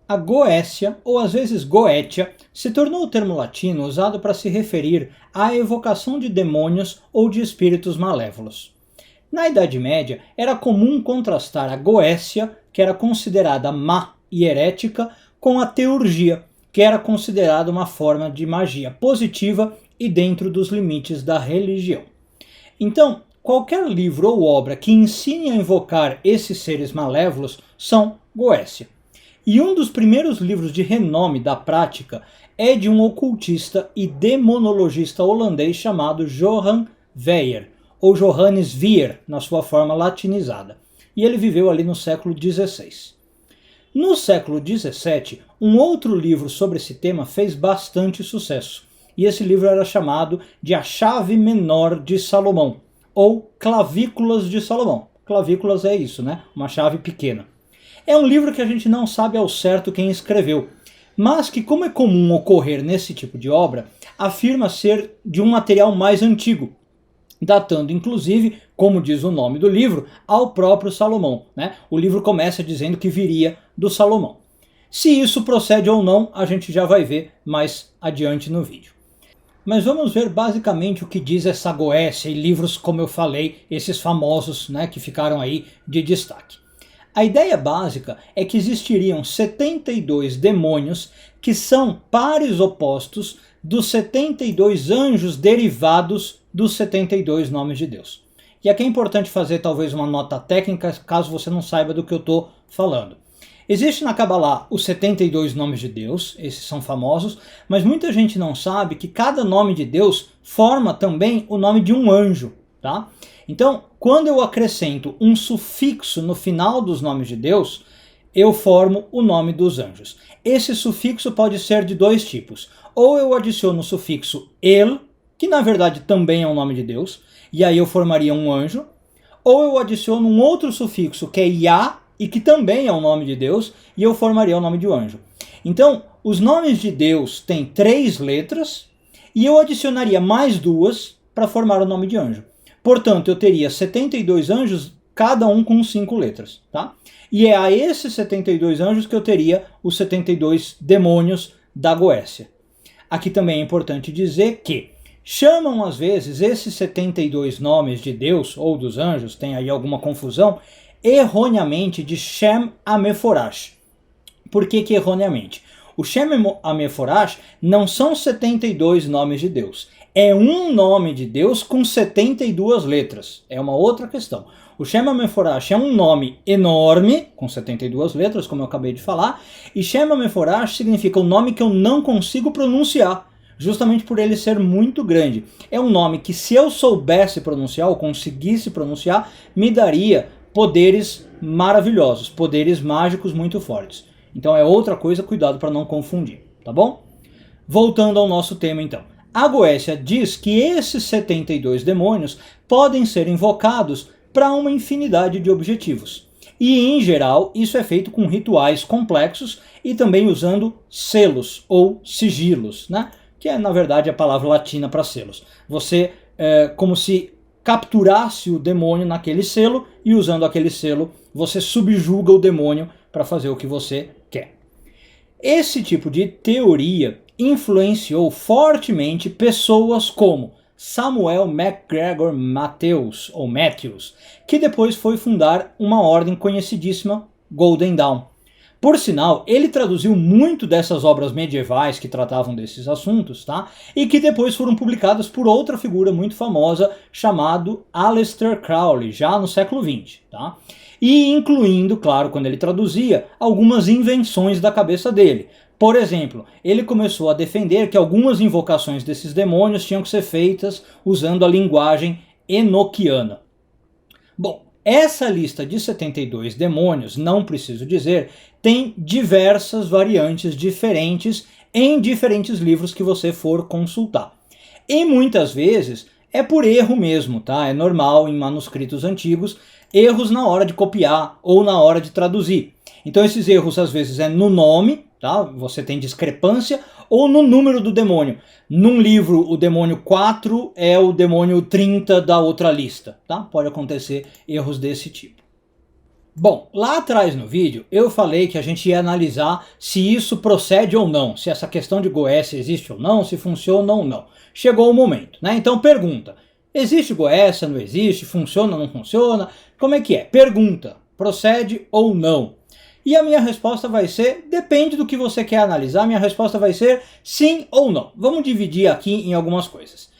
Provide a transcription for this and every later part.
A Goécia, ou às vezes Goetia, se tornou o termo latino usado para se referir à evocação de demônios ou de espíritos malévolos. Na Idade Média, era comum contrastar a Goécia, que era considerada má e herética, com a teurgia, que era considerada uma forma de magia positiva e dentro dos limites da religião. Então, qualquer livro ou obra que ensine a invocar esses seres malévolos são Goécia. E um dos primeiros livros de renome da prática é de um ocultista e demonologista holandês chamado Johan Weyer, ou Johannes Vier, na sua forma latinizada. E ele viveu ali no século XVI. No século XVII, um outro livro sobre esse tema fez bastante sucesso. E esse livro era chamado de A Chave Menor de Salomão, ou Clavículas de Salomão. Clavículas é isso, né? Uma chave pequena. É um livro que a gente não sabe ao certo quem escreveu, mas que, como é comum ocorrer nesse tipo de obra, afirma ser de um material mais antigo, datando inclusive, como diz o nome do livro, ao próprio Salomão, né? O livro começa dizendo que viria do Salomão. Se isso procede ou não, a gente já vai ver mais adiante no vídeo. Mas vamos ver basicamente o que diz essa Goécia e livros, como eu falei, esses famosos, né, que ficaram aí de destaque. A ideia básica é que existiriam 72 demônios que são pares opostos dos 72 anjos derivados dos 72 nomes de Deus. E aqui é importante fazer talvez uma nota técnica, caso você não saiba do que eu estou falando. Existe na Kabbalah os 72 nomes de Deus, esses são famosos, mas muita gente não sabe que cada nome de Deus forma também o nome de um anjo, tá? Então, quando eu acrescento um sufixo no final dos nomes de Deus, eu formo o nome dos anjos. Esse sufixo pode ser de dois tipos. Ou eu adiciono o sufixo El, que na verdade também é um nome de Deus, e aí eu formaria um anjo. Ou eu adiciono um outro sufixo, que é Yah, e que também é um nome de Deus, e eu formaria o nome de um anjo. Então, os nomes de Deus têm 3 letras, e eu adicionaria mais 2 para formar o nome de anjo. Portanto, eu teria 72 anjos, cada um com 5 letras, tá? E é a esses 72 anjos que eu teria os 72 demônios da Goécia. Aqui também é importante dizer que chamam às vezes esses 72 nomes de Deus ou dos anjos, tem aí alguma confusão, erroneamente de Shem Ameforash. Por que erroneamente? O Shem Ameforash não são 72 nomes de Deus. É um nome de Deus com 72 letras. É uma outra questão. O Shem Ameforash é um nome enorme, com 72 letras, como eu acabei de falar, e Shem Ameforash significa um nome que eu não consigo pronunciar, justamente por ele ser muito grande. É um nome que, se eu soubesse pronunciar, ou conseguisse pronunciar, me daria poderes maravilhosos, poderes mágicos muito fortes. Então é outra coisa, cuidado para não confundir, tá bom? Voltando ao nosso tema então. A Goécia diz que esses 72 demônios podem ser invocados para uma infinidade de objetivos. E, em geral, isso é feito com rituais complexos e também usando selos ou sigilos, né? Que é, na verdade, a palavra latina para selos. Você, como se capturasse o demônio naquele selo e, usando aquele selo, você subjuga o demônio para fazer o que você quer. Esse tipo de teoria influenciou fortemente pessoas como Samuel MacGregor Matthews, que depois foi fundar uma ordem conhecidíssima, Golden Dawn. Por sinal, ele traduziu muito dessas obras medievais que tratavam desses assuntos, tá? E que depois foram publicadas por outra figura muito famosa chamado Aleister Crowley, já no século XX, tá? E incluindo, claro, quando ele traduzia, algumas invenções da cabeça dele. Por exemplo, ele começou a defender que algumas invocações desses demônios tinham que ser feitas usando a linguagem enoquiana. Bom, essa lista de 72 demônios, não preciso dizer, tem diversas variantes diferentes em diferentes livros que você for consultar. E muitas vezes é por erro mesmo, tá? É normal em manuscritos antigos, erros na hora de copiar ou na hora de traduzir. Então esses erros às vezes é no nome, tá? Você tem discrepância, ou no número do demônio. Num livro o demônio 4 é o demônio 30 da outra lista, tá? Pode acontecer erros desse tipo. Bom, lá atrás no vídeo eu falei que a gente ia analisar se isso procede ou não, se essa questão de Goécia existe ou não, se funciona ou não. Chegou o momento, né? Então pergunta, existe Goécia, não existe, funciona ou não funciona? Como é que é? Pergunta, procede ou não? E a minha resposta vai ser, depende do que você quer analisar, minha resposta vai ser sim ou não. Vamos dividir aqui em algumas coisas.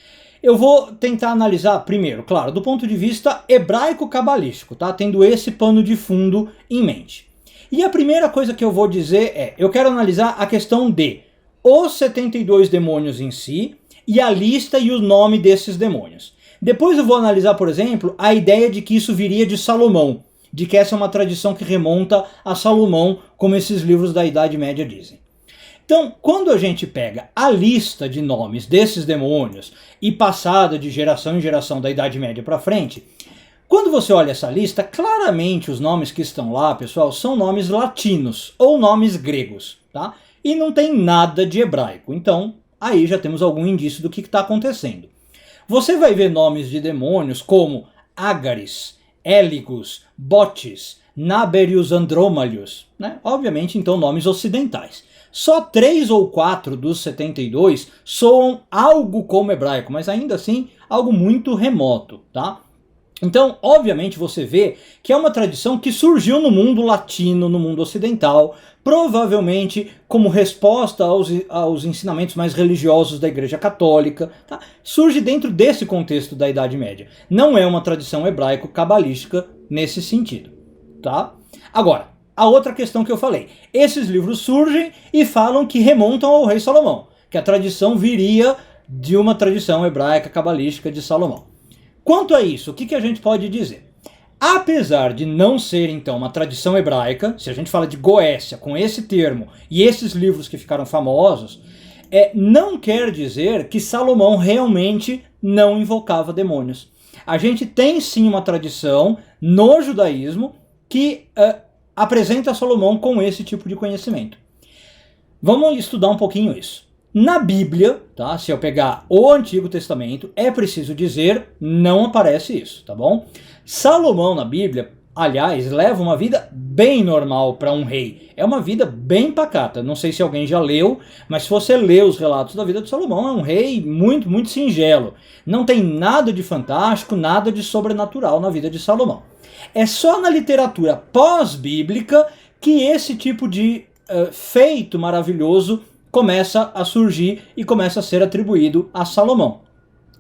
Eu vou tentar analisar primeiro, claro, do ponto de vista hebraico-cabalístico, tá? Tendo esse pano de fundo em mente. E a primeira coisa que eu vou dizer é, eu quero analisar a questão de os 72 demônios em si e a lista e o nome desses demônios. Depois eu vou analisar, por exemplo, a ideia de que isso viria de Salomão, de que essa é uma tradição que remonta a Salomão, como esses livros da Idade Média dizem. Então, quando a gente pega a lista de nomes desses demônios e passada de geração em geração da Idade Média para frente, quando você olha essa lista, claramente os nomes que estão lá, pessoal, são nomes latinos ou nomes gregos, tá? E não tem nada de hebraico. Então, aí já temos algum indício do que está acontecendo. Você vai ver nomes de demônios como Ágares, Héligus, Botes, Naberius Andrômalios, né? Obviamente, então, nomes ocidentais. Só 3 ou 4 dos 72 soam algo como hebraico, mas ainda assim algo muito remoto, tá? Então, obviamente, você vê que é uma tradição que surgiu no mundo latino, no mundo ocidental, provavelmente como resposta aos ensinamentos mais religiosos da Igreja Católica, tá? Surge dentro desse contexto da Idade Média. Não é uma tradição hebraico-cabalística nesse sentido, tá? Agora, a outra questão que eu falei, esses livros surgem e falam que remontam ao rei Salomão, que a tradição viria de uma tradição hebraica cabalística de Salomão. Quanto a isso, o que a gente pode dizer? Apesar de não ser então uma tradição hebraica, se a gente fala de Goécia com esse termo e esses livros que ficaram famosos, não quer dizer que Salomão realmente não invocava demônios. A gente tem sim uma tradição no judaísmo que apresenta Salomão com esse tipo de conhecimento. Vamos estudar um pouquinho isso. Na Bíblia, tá? Se eu pegar o Antigo Testamento, é preciso dizer, não aparece isso, tá bom? Salomão na Bíblia, aliás, leva uma vida bem normal para um rei. É uma vida bem pacata. Não sei se alguém já leu, mas se você lê os relatos da vida de Salomão, é um rei muito, muito singelo. Não tem nada de fantástico, nada de sobrenatural na vida de Salomão. É só na literatura pós-bíblica que esse tipo de feito maravilhoso começa a surgir e começa a ser atribuído a Salomão.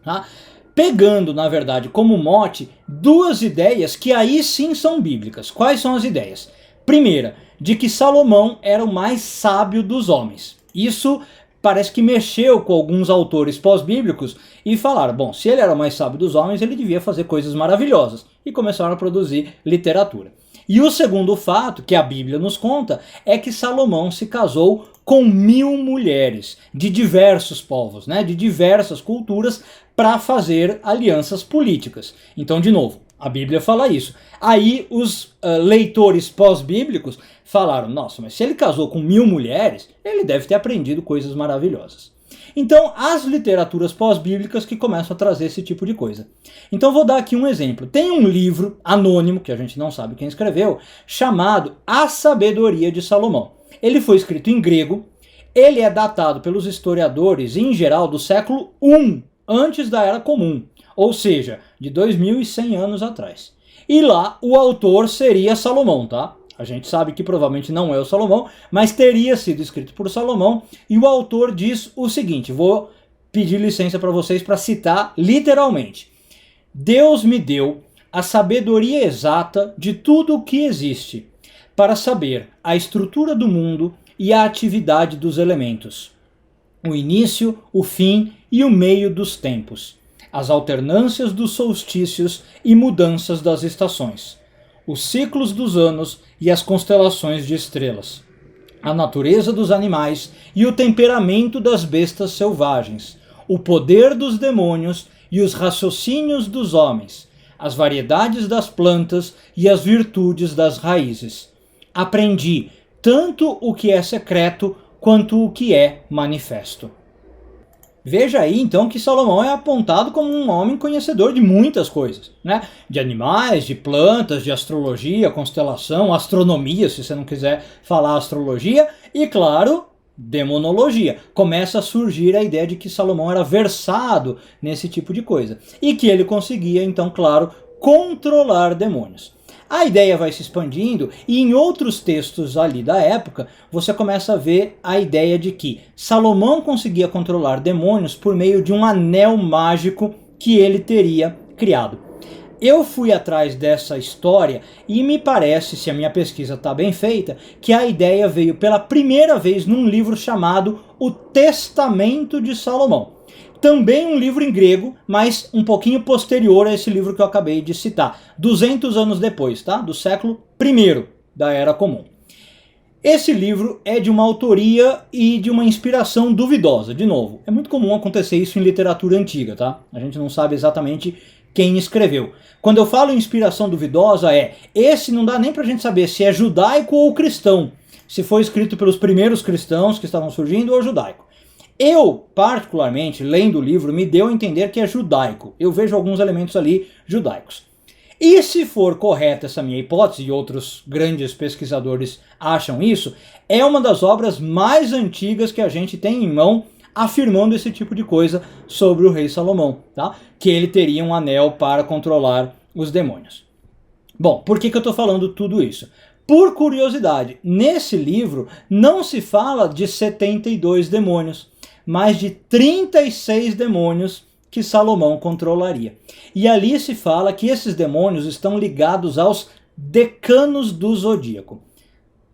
Tá? Pegando, na verdade, como mote, duas ideias que aí sim são bíblicas. Quais são as ideias? Primeira, de que Salomão era o mais sábio dos homens. Isso parece que mexeu com alguns autores pós-bíblicos e falaram, bom, se ele era o mais sábio dos homens, ele devia fazer coisas maravilhosas. E começaram a produzir literatura. E o segundo fato, que a Bíblia nos conta, é que Salomão se casou com 1000 mulheres de diversos povos, né, de diversas culturas, para fazer alianças políticas. Então, de novo, a Bíblia fala isso. Aí os leitores pós-bíblicos falaram, nossa, mas se ele casou com 1000 mulheres, ele deve ter aprendido coisas maravilhosas. Então, as literaturas pós-bíblicas que começam a trazer esse tipo de coisa. Então, vou dar aqui um exemplo. Tem um livro anônimo, que a gente não sabe quem escreveu, chamado A Sabedoria de Salomão. Ele foi escrito em grego, ele é datado pelos historiadores, em geral, do século I, antes da Era Comum, ou seja, de 2100 anos atrás. E lá, o autor seria Salomão, tá? A gente sabe que provavelmente não é o Salomão, mas teria sido escrito por Salomão, e o autor diz o seguinte, vou pedir licença para vocês para citar literalmente. Deus me deu a sabedoria exata de tudo o que existe, para saber a estrutura do mundo e a atividade dos elementos, o início, o fim e o meio dos tempos, as alternâncias dos solstícios e mudanças das estações, os ciclos dos anos e as constelações de estrelas, a natureza dos animais e o temperamento das bestas selvagens, o poder dos demônios e os raciocínios dos homens, as variedades das plantas e as virtudes das raízes. Aprendi tanto o que é secreto quanto o que é manifesto. Veja aí então que Salomão é apontado como um homem conhecedor de muitas coisas, né? De animais, de plantas, de astrologia, constelação, astronomia, se você não quiser falar astrologia, e claro, demonologia. Começa a surgir a ideia de que Salomão era versado nesse tipo de coisa e que ele conseguia então, claro, controlar demônios. A ideia vai se expandindo e em outros textos ali da época você começa a ver a ideia de que Salomão conseguia controlar demônios por meio de um anel mágico que ele teria criado. Eu fui atrás dessa história e me parece, se a minha pesquisa está bem feita, que a ideia veio pela primeira vez num livro chamado O Testamento de Salomão. Também um livro em grego, mas um pouquinho posterior a esse livro que eu acabei de citar. 200 anos depois, tá? Do século I da Era Comum. Esse livro é de uma autoria e de uma inspiração duvidosa. De novo, é muito comum acontecer isso em literatura antiga, tá? A gente não sabe exatamente quem escreveu. Quando eu falo inspiração duvidosa esse não dá nem pra gente saber se é judaico ou cristão. Se foi escrito pelos primeiros cristãos que estavam surgindo ou judaico. Eu, particularmente, lendo o livro, me deu a entender que é judaico. Eu vejo alguns elementos ali judaicos. E se for correta essa minha hipótese, e outros grandes pesquisadores acham isso, é uma das obras mais antigas que a gente tem em mão afirmando esse tipo de coisa sobre o rei Salomão, tá? Que ele teria um anel para controlar os demônios. Bom, por que eu estou falando tudo isso? Por curiosidade, nesse livro não se fala de 72 demônios, mas de 36 demônios que Salomão controlaria. E ali se fala que esses demônios estão ligados aos decanos do zodíaco.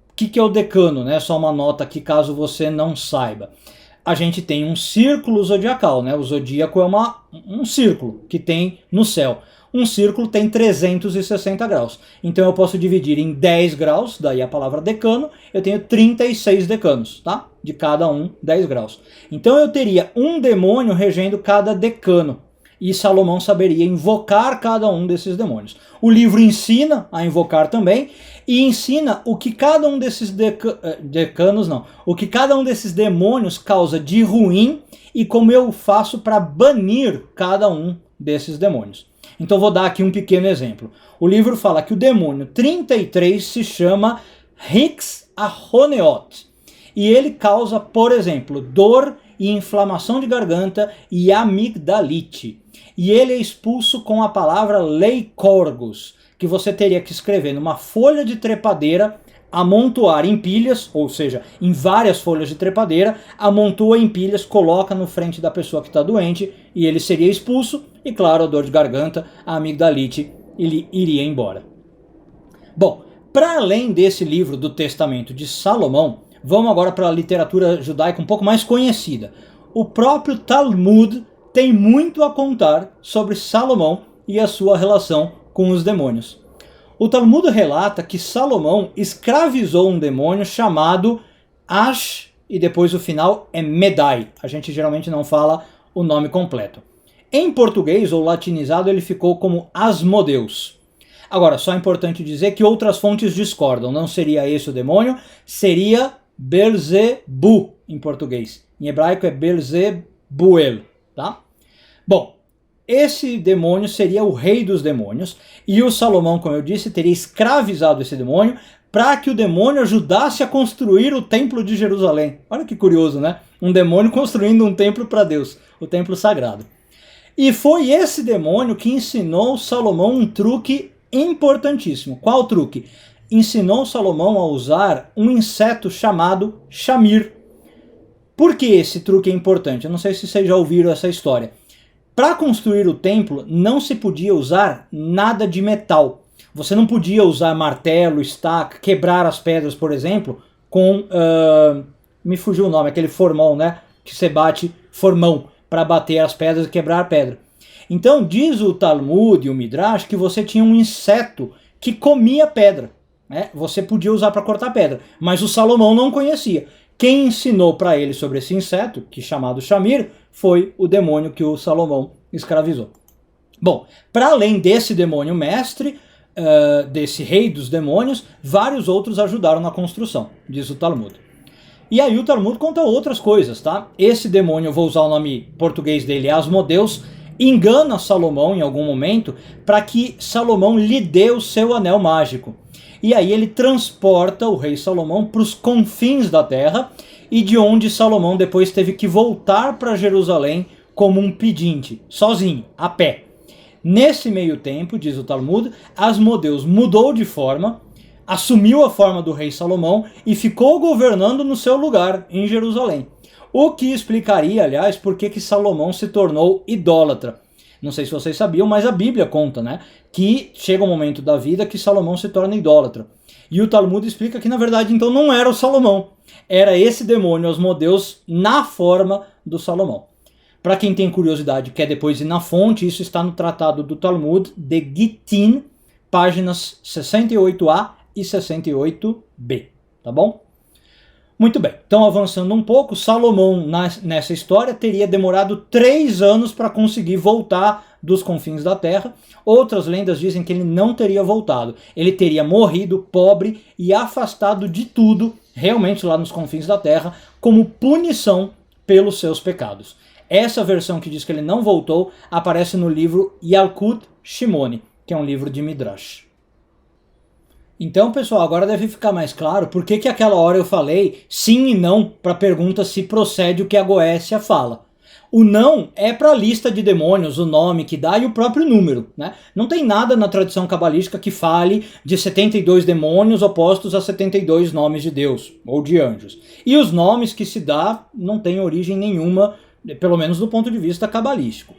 O que é o decano, né? Só uma nota aqui caso você não saiba. A gente tem um círculo zodiacal, né? O zodíaco é um círculo que tem no céu. Um círculo tem 360 graus. Então eu posso dividir em 10 graus, daí a palavra decano, eu tenho 36 decanos, tá? De cada um, 10 graus. Então eu teria um demônio regendo cada decano. E Salomão saberia invocar cada um desses demônios. O livro ensina a invocar também, e ensina o que cada um desses o que cada um desses demônios causa de ruim e como eu faço para banir cada um desses demônios. Então vou dar aqui um pequeno exemplo. O livro fala que o demônio 33 se chama Rix Ahoneot. E ele causa, por exemplo, dor e inflamação de garganta e amigdalite. E ele é expulso com a palavra leicorgos, que você teria que escrever numa folha de trepadeira, amontoar em pilhas, ou seja, em várias folhas de trepadeira, amontoa em pilhas, coloca no frente da pessoa que está doente e ele seria expulso. E claro, a dor de garganta, a amigdalite, ele iria embora. Bom, para além desse livro do Testamento de Salomão, vamos agora para a literatura judaica um pouco mais conhecida. O próprio Talmud tem muito a contar sobre Salomão e a sua relação com os demônios. O Talmud relata que Salomão escravizou um demônio chamado Ash, e depois o final é Medai. A gente geralmente não fala o nome completo. Em português ou latinizado ele ficou como Asmodeus. Agora, só é importante dizer que outras fontes discordam. Não seria esse o demônio, seria Belzebu em português. Em hebraico é Belzebuel, tá? Bom, esse demônio seria o rei dos demônios e o Salomão, como eu disse, teria escravizado esse demônio para que o demônio ajudasse a construir o templo de Jerusalém. Olha que curioso, né? Um demônio construindo um templo para Deus, o templo sagrado. E foi esse demônio que ensinou Salomão um truque importantíssimo. Qual truque? Ensinou Salomão a usar um inseto chamado chamir. Por que esse truque é importante? Eu não sei se vocês já ouviram essa história. Para construir o templo não se podia usar nada de metal. Você não podia usar martelo, estaca, quebrar as pedras, por exemplo, com... me fugiu o nome, aquele formão, né? Que você bate formão para bater as pedras e quebrar a pedra. Então diz o Talmud e o Midrash que você tinha um inseto que comia pedra. Né? Você podia usar para cortar pedra, mas o Salomão não conhecia. Quem ensinou para ele sobre esse inseto, que chamado Shamir, foi o demônio que o Salomão escravizou. Bom, para além desse demônio mestre, desse rei dos demônios, vários outros ajudaram na construção, diz o Talmud. E aí o Talmud conta outras coisas, tá? Esse demônio, eu vou usar o nome português dele, Asmodeus, engana Salomão em algum momento para que Salomão lhe dê o seu anel mágico. E aí ele transporta o rei Salomão para os confins da terra, e de onde Salomão depois teve que voltar para Jerusalém como um pedinte, sozinho, a pé. Nesse meio tempo, diz o Talmud, Asmodeus mudou de forma, assumiu a forma do rei Salomão e ficou governando no seu lugar, em Jerusalém. O que explicaria, aliás, por que Salomão se tornou idólatra. Não sei se vocês sabiam, mas a Bíblia conta, né, que chega um momento da vida que Salomão se torna idólatra. E o Talmud explica que, na verdade, então não era o Salomão. Era esse demônio, Asmodeus, na forma do Salomão. Para quem tem curiosidade e quer depois ir na fonte, isso está no Tratado do Talmud de Gittin, páginas 68a e 68b, tá bom? Muito bem, então avançando um pouco, Salomão nessa história teria demorado 3 anos para conseguir voltar dos confins da terra. Outras lendas dizem que ele não teria voltado, ele teria morrido pobre e afastado de tudo, realmente lá nos confins da terra, como punição pelos seus pecados. Essa versão que diz que ele não voltou aparece no livro Yalkut Shimoni, que é um livro de Midrash. Então, pessoal, agora deve ficar mais claro por que aquela hora eu falei sim e não para a pergunta se procede o que a Goécia fala. O não é para a lista de demônios, o nome que dá e o próprio número, né? Não tem nada na tradição cabalística que fale de 72 demônios opostos a 72 nomes de Deus ou de anjos. E os nomes que se dá não têm origem nenhuma, pelo menos do ponto de vista cabalístico.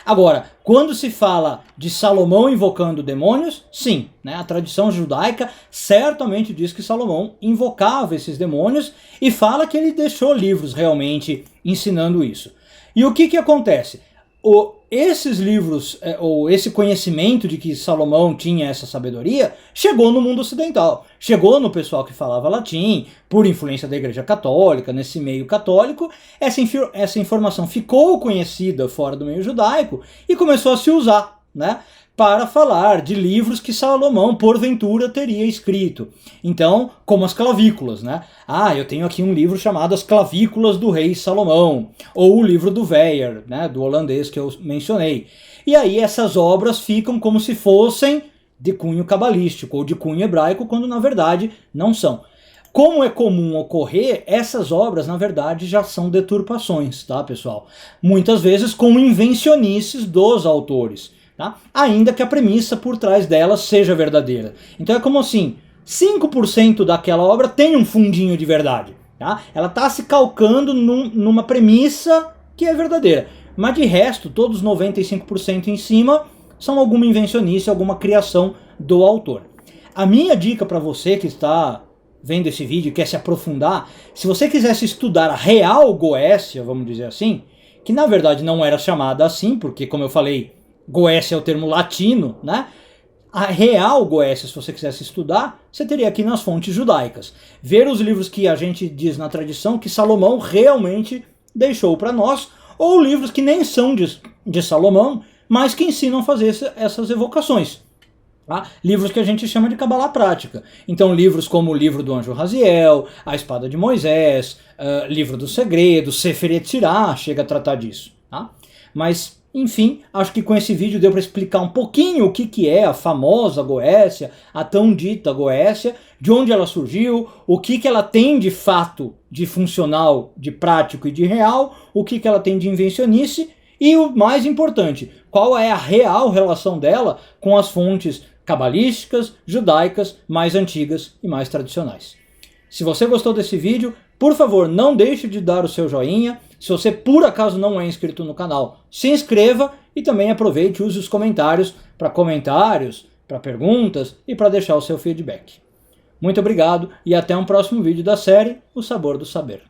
Agora, quando se fala de Salomão invocando demônios, sim, né, a tradição judaica certamente diz que Salomão invocava esses demônios e fala que ele deixou livros realmente ensinando isso. E o que acontece? Esses livros, ou esse conhecimento de que Salomão tinha essa sabedoria, chegou no mundo ocidental. Chegou no pessoal que falava latim, por influência da Igreja Católica, nesse meio católico. Essa informação ficou conhecida fora do meio judaico e começou a se usar, né, para falar de livros que Salomão, porventura, teria escrito. Então, como as clavículas, né? Eu tenho aqui um livro chamado As Clavículas do Rei Salomão, ou o livro do Weyer, né, do holandês que eu mencionei. E aí essas obras ficam como se fossem de cunho cabalístico, ou de cunho hebraico, quando na verdade não são. Como é comum ocorrer, essas obras, na verdade, já são deturpações, tá, pessoal? Muitas vezes com invencionices dos autores. Tá? Ainda que a premissa por trás dela seja verdadeira. Então é como assim, 5% daquela obra tem um fundinho de verdade. Tá? Ela está se calcando numa premissa que é verdadeira. Mas de resto, todos os 95% em cima são alguma invencionice, alguma criação do autor. A minha dica para você que está vendo esse vídeo e quer se aprofundar, se você quisesse estudar a real Goécia, vamos dizer assim, que na verdade não era chamada assim, porque como eu falei, Goécia é o termo latino, né? A real Goécia, se você quisesse estudar, você teria aqui nas fontes judaicas. Ver os livros que a gente diz na tradição que Salomão realmente deixou para nós, ou livros que nem são de Salomão, mas que ensinam a fazer essas evocações. Tá? Livros que a gente chama de Cabalá prática. Então livros como o livro do anjo Raziel, a espada de Moisés, livro dos segredos, Sefer Yetzirah chega a tratar disso. Tá? Mas enfim, acho que com esse vídeo deu para explicar um pouquinho o que é a famosa Goécia, a tão dita Goécia, de onde ela surgiu, o que ela tem de fato de funcional, de prático e de real, o que ela tem de invencionice e o mais importante, qual é a real relação dela com as fontes cabalísticas, judaicas, mais antigas e mais tradicionais. Se você gostou desse vídeo, por favor, não deixe de dar o seu joinha. Se você por acaso não é inscrito no canal, se inscreva e também aproveite e use os comentários, para perguntas e para deixar o seu feedback. Muito obrigado e até um próximo vídeo da série O Sabor do Saber.